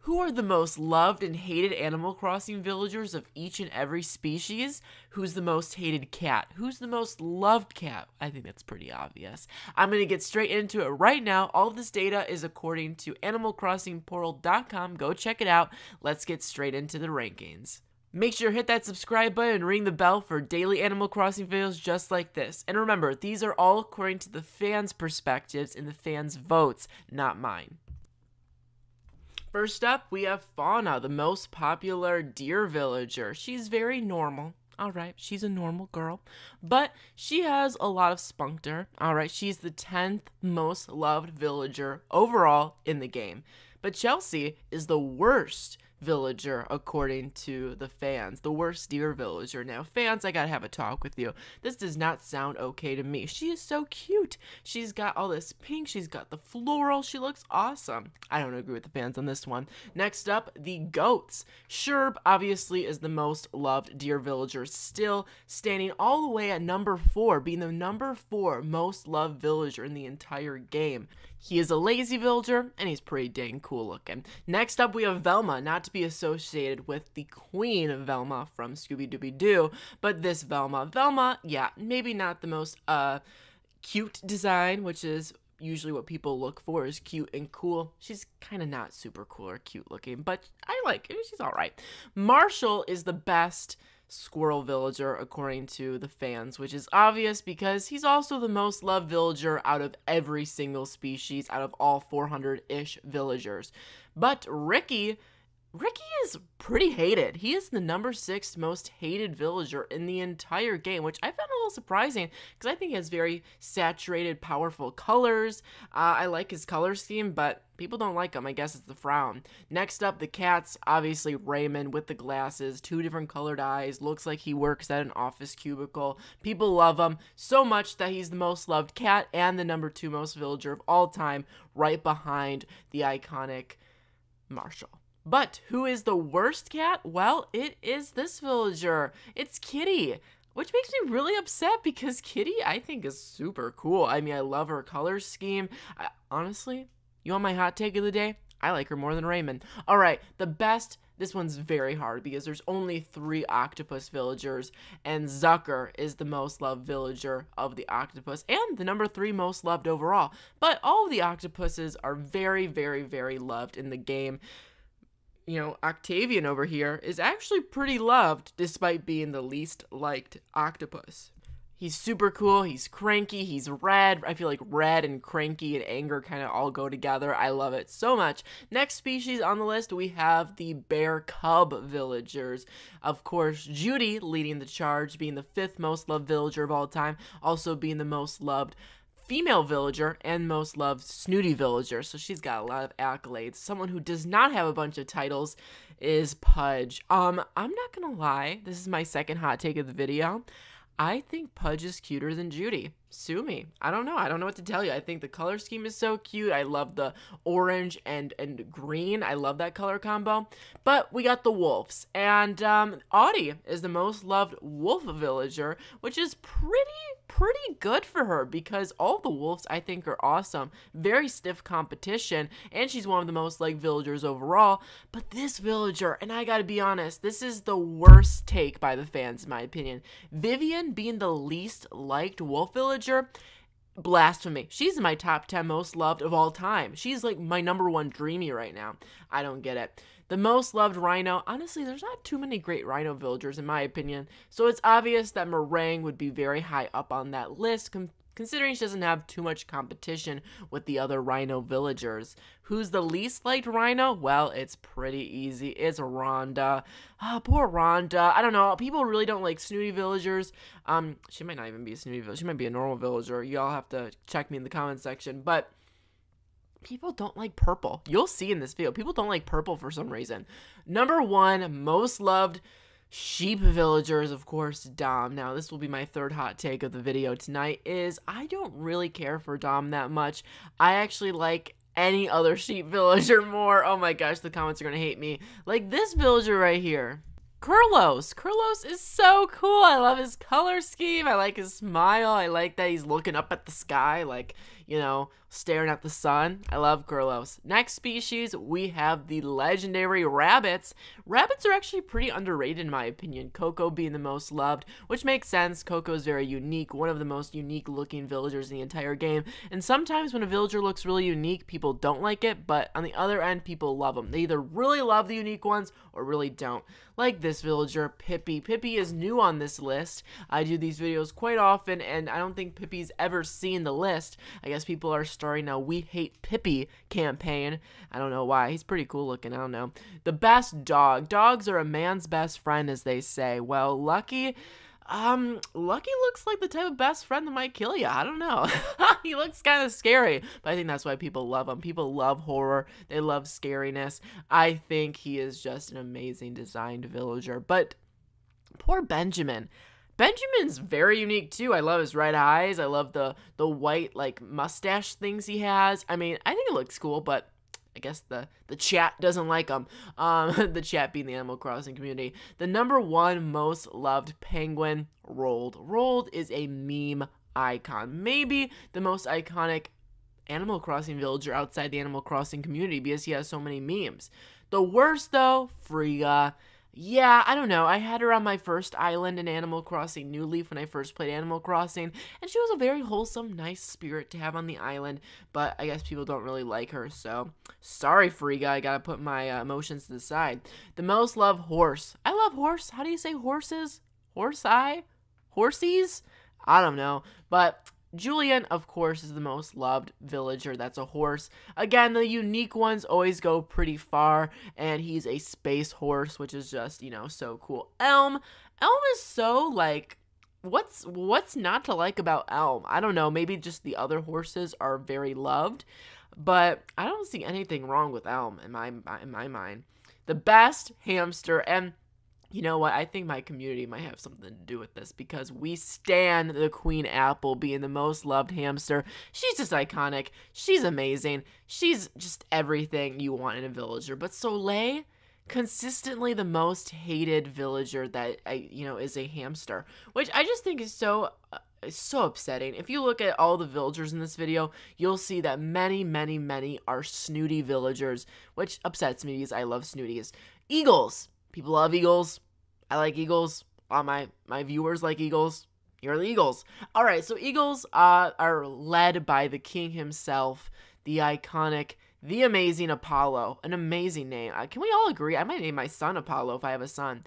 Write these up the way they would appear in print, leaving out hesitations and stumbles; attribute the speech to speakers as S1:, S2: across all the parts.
S1: Who are the most loved and hated Animal Crossing villagers of each and every species? Who's the most hated cat? Who's the most loved cat? I think that's pretty obvious. I'm going to get straight into it right now. All of this data is according to animalcrossingportal.com. Go check it out. Let's get straight into the rankings. Make sure to hit that subscribe button and ring the bell for daily Animal Crossing videos just like this. And remember, these are all according to the fans' perspectives and the fans' votes, not mine. First up, we have Fauna, the most popular deer villager. She's very normal. Alright, she's a normal girl. But she has a lot of spunk to her. Alright, she's the 10th most loved villager overall in the game. But Chelsea is the worst villager according to the fans, the worst deer villager. Now fans, I gotta have a talk with you. This does not sound okay to me. She is so cute. She's got all this pink, she's got the floral, she looks awesome. I don't agree with the fans on this one. Next up, the goats. Sherb obviously is the most loved deer villager, still standing all the way at number 4, being the number 4 most loved villager in the entire game. He is a lazy villager, and he's pretty dang cool looking. Next up, we have Velma, not to be associated with the Queen Velma from Scooby-Dooby-Doo, but this Velma. Velma, yeah, maybe not the most cute design, which is usually what people look for, is cute and cool. She's kind of not super cool or cute looking, but I like her. She's all right. Marshall is the best squirrel villager according to the fans, which is obvious because he's also the most loved villager out of every single species, out of all 400-ish villagers. But Ricky is pretty hated. He is the number 6 most hated villager in the entire game, which I found a little surprising because I think he has very saturated, powerful colors. I like his color scheme, but people don't like him. I guess it's the frown. Next up, the cats. Obviously, Raymond with the glasses, 2 different colored eyes. Looks like he works at an office cubicle. People love him so much that he's the most loved cat and the number 2 most villager of all time, right behind the iconic Marshall. But who is the worst cat? Well, it is this villager. It's Kitty, which makes me really upset because Kitty, I think, is super cool. I mean, I love her color scheme. Honestly, you want my hot take of the day? I like her more than Raymond. All right, the best. This one's very hard because there's only 3 octopus villagers, and Zucker is the most loved villager of the octopus and the number 3 most loved overall. But all of the octopuses are very, very, very loved in the game. You know, Octavian over here is actually pretty loved despite being the least liked octopus. He's super cool, he's cranky, he's red. I feel like red and cranky and anger kind of all go together. I love it so much. Next species on the list, we have the bear cub villagers. Of course, Judy leading the charge, being the 5th most loved villager of all time, also being the most loved female villager and most loved snooty villager, so she's got a lot of accolades. Someone who does not have a bunch of titles is Pudge. I'm not gonna lie, this is my second hot take of the video. I think Pudge is cuter than Judy. Sue me. I don't know what to tell you. I think the color scheme is so cute. I love the orange and green. I love that color combo. But we got the wolves, and Audie is the most loved wolf villager, which is pretty good for her because all the wolves I think are awesome. Very stiff competition, and she's one of the most liked villagers overall. But this villager, and I gotta be honest, this is the worst take by the fans in my opinion. Vivian being the least liked wolf villager, blasphemy. She's in my top 10 most loved of all time. She's like my number 1 dreamy right now. I don't get it. The most loved Rhino, honestly, there's not too many great Rhino villagers in my opinion, so it's obvious that Meringue would be very high up on that list, considering she doesn't have too much competition with the other Rhino villagers. Who's the least liked Rhino? Well, it's pretty easy. It's Rhonda. Poor Rhonda. I don't know. People really don't like snooty villagers. She might not even be a snooty villager. She might be a normal villager. Y'all have to check me in the comment section. But people don't like purple. You'll see in this video. People don't like purple for some reason. Number 1 most loved sheep villagers, of course, Dom. Now, this will be my 3rd hot take of the video tonight, is I don't really care for Dom that much. I actually like any other sheep villager more. Oh my gosh, the comments are gonna hate me. Like this villager right here. Kurlos. Kurlos is so cool. I love his color scheme. I like his smile. I like that he's looking up at the sky, like, you know, staring at the sun. I love Kurlos. Next species, we have the legendary rabbits. Rabbits are actually pretty underrated in my opinion. Coco being the most loved, which makes sense. Coco is very unique, one of the most unique looking villagers in the entire game. And sometimes when a villager looks really unique, people don't like it, but on the other end, people love them. They either really love the unique ones or really don't. Like this villager, Pippi. Pippi is new on this list. I do these videos quite often, and I don't think Pippi's ever seen the list. I guess people are starting a We Hate Pippi campaign. I don't know why. He's pretty cool looking. I don't know. The best dog. Dogs are a man's best friend, as they say. Well, Lucky looks like the type of best friend that might kill you. I don't know. He looks kind of scary, but I think that's why people love him. People love horror. They love scariness. I think he is just an amazing designed villager, but poor Benjamin. Benjamin's very unique too. I love his red eyes. I love the white like mustache things he has. I mean, I think it looks cool, but I guess the chat doesn't like them. The chat being the Animal Crossing community. The #1 most loved penguin, Rolled. Rolled is a meme icon. Maybe the most iconic Animal Crossing villager outside the Animal Crossing community because he has so many memes. The worst though, Frigga. Yeah, I don't know. I had her on my first island in Animal Crossing New Leaf when I first played Animal Crossing, and she was a very wholesome, nice spirit to have on the island, but I guess people don't really like her, so sorry, Frigga. I gotta put my emotions to the side. The most loved horse. I love horse. How do you say horses? Horse-eye? Horsies? I don't know, but Julian, of course, is the most loved villager that's a horse. Again, the unique ones always go pretty far, and he's a space horse, which is just, you know, so cool. Elm is so, like, what's not to like about Elm? I don't know, maybe just the other horses are very loved, but I don't see anything wrong with Elm in my mind. The best, Hamster, and you know what? I think my community might have something to do with this because we stan the Queen Apple being the most loved hamster. She's just iconic. She's amazing. She's just everything you want in a villager. But Soleil, consistently the most hated villager that is a hamster, which I just think is so upsetting. If you look at all the villagers in this video, you'll see that many are snooty villagers, which upsets me because I love snooties. Eagles. People love eagles. I like eagles. All my viewers like eagles. You're the eagles. All right, so eagles are led by the king himself, the iconic, the amazing Apollo. An amazing name. Can we all agree? I might name my son Apollo if I have a son.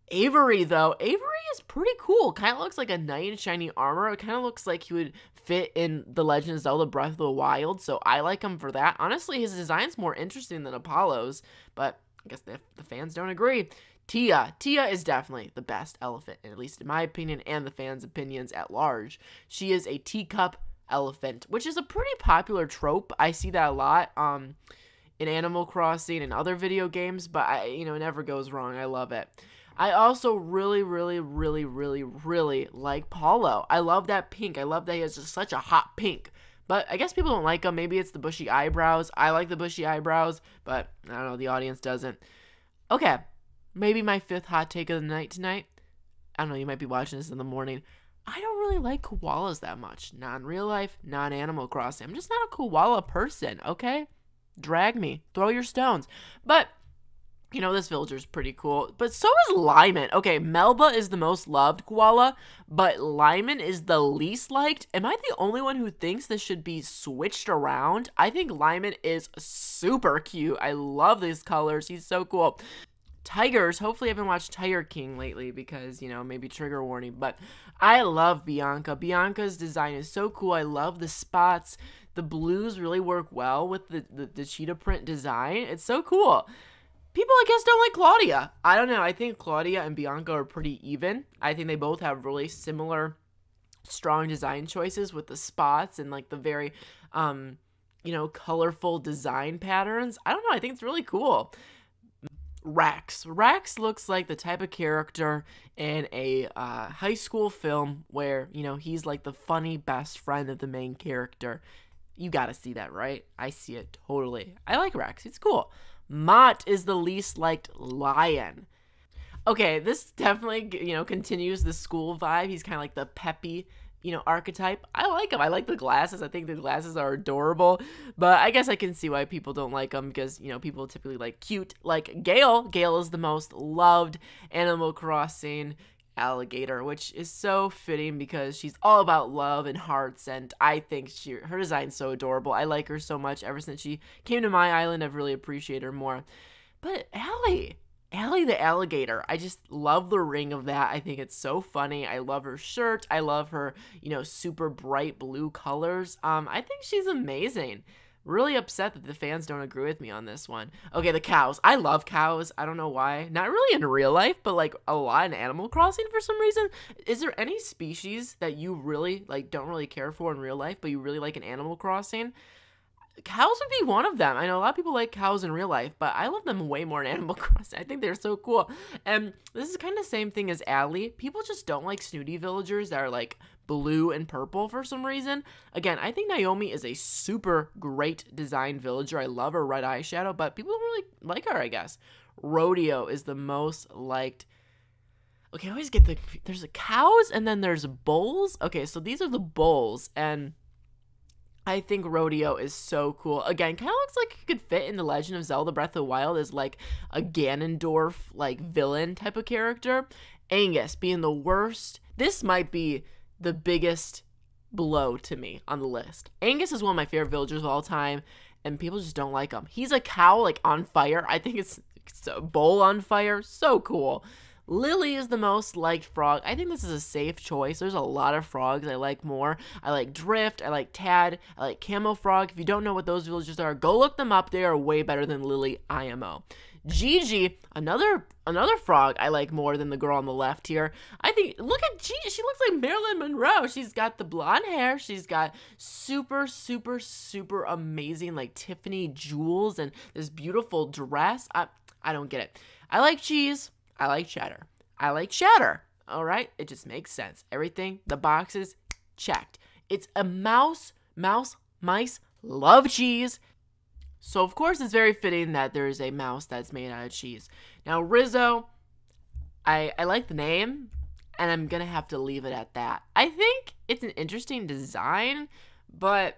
S1: Avery, though. Avery is pretty cool. Kind of looks like a knight in shiny armor. It kind of looks like he would fit in The Legend of Zelda Breath of the Wild, so I like him for that. Honestly, his design's more interesting than Apollo's, but I guess the fans don't agree. Tia is definitely the best elephant, at least in my opinion and the fans' opinions at large. She is a teacup elephant, which is a pretty popular trope. I see that a lot in Animal Crossing and other video games, but it never goes wrong. I love it. I also really like Paulo. I love that pink. I love that he has just such a hot pink. But I guess people don't like him. Maybe it's the bushy eyebrows. I like the bushy eyebrows, but I don't know, the audience doesn't. Okay, maybe my 5th hot take of the night tonight. I don't know, you might be watching this in the morning. I don't really like koalas that much. Not in real life, not in Animal Crossing. I'm just not a koala person, okay? Drag me. Throw your stones. But this villager's pretty cool. But so is Lyman. Okay, Melba is the most loved koala, but Lyman is the least liked. Am I the only one who thinks this should be switched around? I think Lyman is super cute. I love these colors. He's so cool. Tigers, hopefully I haven't watched Tiger King lately because, maybe trigger warning, but I love Bianca. Bianca's design is so cool. I love the spots. The blues really work well with the cheetah print design. It's so cool. People, I guess, don't like Claudia. I don't know. I think Claudia and Bianca are pretty even. I think they both have really similar, strong design choices with the spots and, like, the very, colorful design patterns. I don't know. I think it's really cool. Rex. Rex looks like the type of character in a high school film where, he's, like, the funny best friend of the main character. You gotta see that, right? I see it totally. I like Rex. It's cool. Mott is the least liked lion. Okay, this definitely, continues the school vibe. He's kind of like the peppy, archetype. I like him. I like the glasses. I think the glasses are adorable. But I guess I can see why people don't like them because, people typically like cute. Like Gale. Gale is the most loved Animal Crossing alligator, which is so fitting because she's all about love and hearts, and I think her design's so adorable. I like her so much. Ever since she came to my island, I've really appreciated her more. But Allie the alligator, I just love the ring of that. I think it's so funny. I love her shirt. I love her, super bright blue colors. I think she's amazing. Really upset that the fans don't agree with me on this one. Okay, the cows. I love cows. I don't know why. Not really in real life, but like a lot in Animal Crossing for some reason. Is there any species that you really like don't really care for in real life, but you really like in Animal Crossing? Cows would be one of them. I know a lot of people like cows in real life, but I love them way more in Animal Crossing. I think they're so cool. And this is kind of the same thing as Allie. People just don't like snooty villagers that are like blue and purple for some reason. Again, I think Naomi is a super great design villager. I love her red eyeshadow, but people don't really like her, I guess. Rodeo is the most liked. Okay, I always get there's the cows and then there's bulls. Okay, so these are the bulls, and I think Rodeo is so cool. Again, kind of looks like he could fit in The Legend of Zelda Breath of the Wild as like a Ganondorf like villain type of character. Angus being the worst. This might be the biggest blow to me on the list. Angus is one of my favorite villagers of all time, and people just don't like him. He's a cow like on fire. I think it's a bull on fire. So cool. Lily is the most liked frog. I think this is a safe choice. There's a lot of frogs I like more. I like Drift. I like Tad. I like Camo Frog. If you don't know what those villagers are, go look them up. They are way better than Lily IMO. Gigi, another frog I like more than the girl on the left here. I think, look at Gigi. She looks like Marilyn Monroe. She's got the blonde hair. She's got super, super, super amazing like Tiffany jewels and this beautiful dress. I don't get it. I like cheese. I like cheddar. I like cheddar. All right? It just makes sense. Everything, the boxes, checked. It's a mouse. Mice love cheese. So, of course, it's very fitting that there's a mouse that's made out of cheese. Now, Rizzo, I like the name, and I'm going to have to leave it at that. I think it's an interesting design, but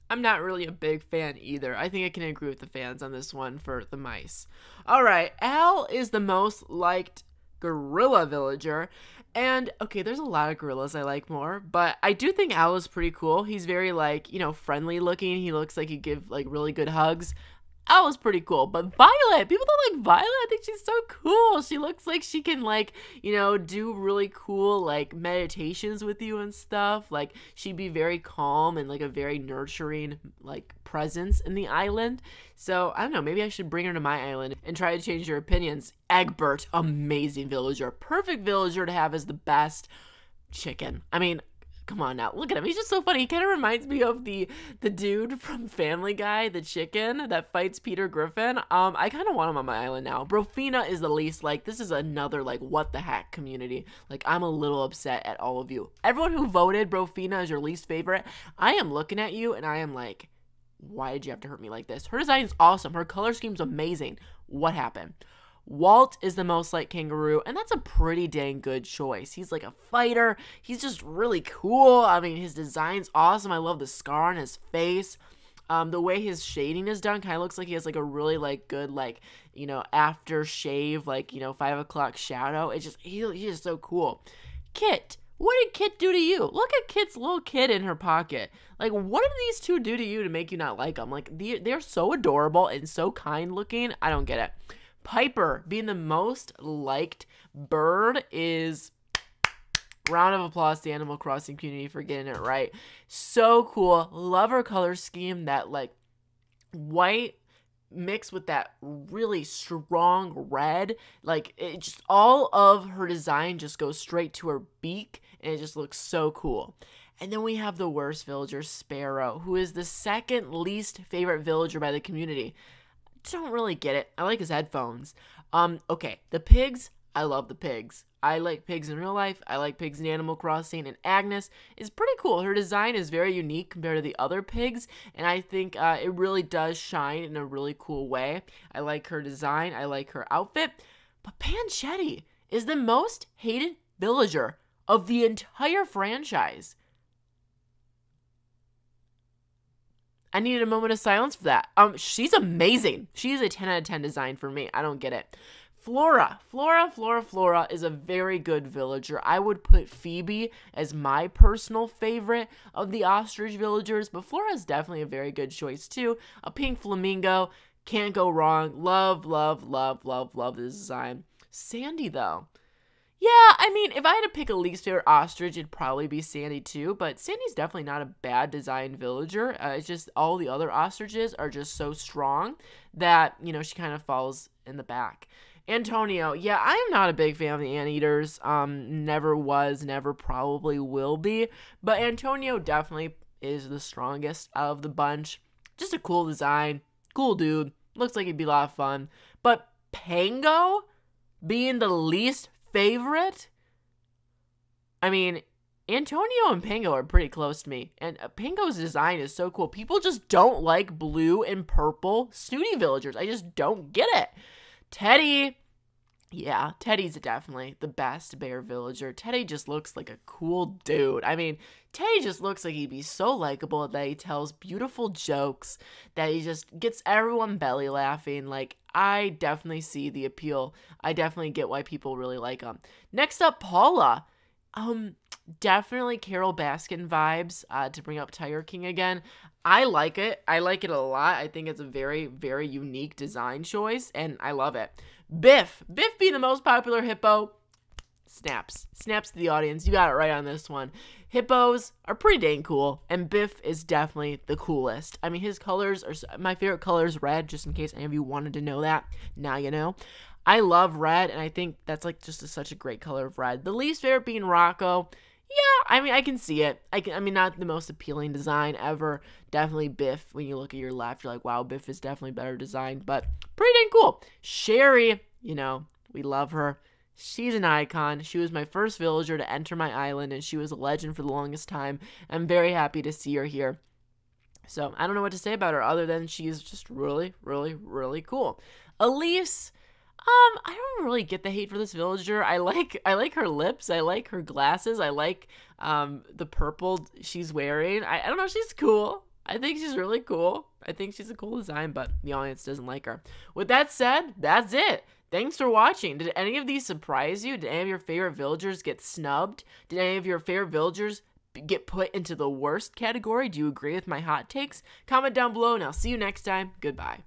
S1: I'm not really a big fan either. I think I can agree with the fans on this one for the mice. All right, Al is the most liked gorilla villager. And, okay, there's a lot of gorillas I like more, but I do think Al is pretty cool. He's very, like, friendly looking. He looks like he'd give, like, really good hugs. Al is pretty cool. But Violet, people don't like Violet. I think she's so cool. She looks like she can, like, do really cool, like, meditations with you and stuff. Like, she'd be very calm and, like, a very nurturing, like, presence in the island. So, I don't know. Maybe I should bring her to my island and try to change your opinions. Egbert, amazing villager. Perfect villager to have as the best chicken. I mean, come on now, look at him. He's just so funny. He kind of reminds me of the dude from Family Guy, the chicken that fights Peter Griffin. I kind of want him on my island now. Brofina is the least like. This is another like what the heck community. Like I'm a little upset at all of you. Everyone who voted Brofina as your least favorite, I am looking at you and I am like, why did you have to hurt me like this? Her design is awesome. Her color scheme's amazing. What happened? Walt is the most like Kangaroo, and that's a pretty dang good choice. He's like a fighter. He's just really cool. I mean, his design's awesome. I love the scar on his face. The way his shading is done kind of looks like he has like a really like good like, after shave, like, 5 o'clock shadow. It's just, he is so cool. Kit. What did Kit do to you? Look at Kit's little kid in her pocket. Like, what did these two do to you to make you not like them? Like, they're so adorable and so kind looking. I don't get it. Piper being the most liked bird is round of applause to the Animal Crossing community for getting it right. So cool. Love her color scheme. That like white mixed with that really strong red. Like it just all of her design just goes straight to her beak and it just looks so cool. And then we have the worst villager, Sparrow, who is the second least favorite villager by the community. Don't really get it. I like his headphones. Okay, the pigs, I love the pigs. I like pigs in real life. I like pigs in Animal Crossing, and Agnes is pretty cool. Her design is very unique compared to the other pigs, and I think it really does shine in a really cool way. I like her design. I like her outfit. But Panchetti is the most hated villager of the entire franchise. I needed a moment of silence for that. She's amazing. She's a 10 out of 10 design for me. I don't get it. Flora is a very good villager. I would put Phoebe as my personal favorite of the ostrich villagers, but Flora is definitely a very good choice too. A pink flamingo, can't go wrong. Love the design. Sandy though. Yeah, I mean, if I had to pick a least favorite ostrich, it'd probably be Sandy too, but Sandy's definitely not a bad design villager. It's just all the other ostriches are just so strong that, you know, she kind of falls in the back. Antonio, yeah, I am not a big fan of the Anteaters. Never was, never probably will be, but Antonio definitely is the strongest out of the bunch. Just a cool design, cool dude, looks like he'd be a lot of fun. But Pango being the least favorite? I mean, Antonio and Pango are pretty close to me, and Pango's design is so cool. People just don't like blue and purple snooty villagers. I just don't get it. Teddy, yeah, Teddy's definitely the best bear villager. Teddy just looks like a cool dude. I mean, Teddy just looks like he'd be so likable, that he tells beautiful jokes, that he just gets everyone belly laughing. Like, I definitely see the appeal. I definitely get why people really like him. Next up, Paula. Definitely Carol Baskin vibes, to bring up Tiger King again. I like it. I like it a lot. I think it's a very, very unique design choice, and I love it. Biff being the most popular hippo. Snaps to the audience. You got it right on this one. Hippos are pretty dang cool, and Biff is definitely the coolest. I mean, his colors are, my favorite color is red, just in case any of you wanted to know that. Now you know. I love red, and I think that's like just such a great color of red. The least favorite being Rocco. Yeah, I mean, I can see it. I mean, not the most appealing design ever. Definitely Biff. When you look at your left, you're like, wow, Biff is definitely better designed, but pretty dang cool. Sherry, you know, we love her. She's an icon. She was my first villager to enter my island, and she was a legend for the longest time. I'm very happy to see her here. So, I don't know what to say about her other than she's just really, really, really cool. Elise, I don't really get the hate for this villager. I like her lips. I like her glasses. I like the purple she's wearing. I don't know. She's cool. I think she's really cool. I think she's a cool design, but the audience doesn't like her. With that said, that's it. Thanks for watching. Did any of these surprise you? Did any of your favorite villagers get snubbed? Did any of your favorite villagers get put into the worst category? Do you agree with my hot takes? Comment down below, and I'll see you next time. Goodbye.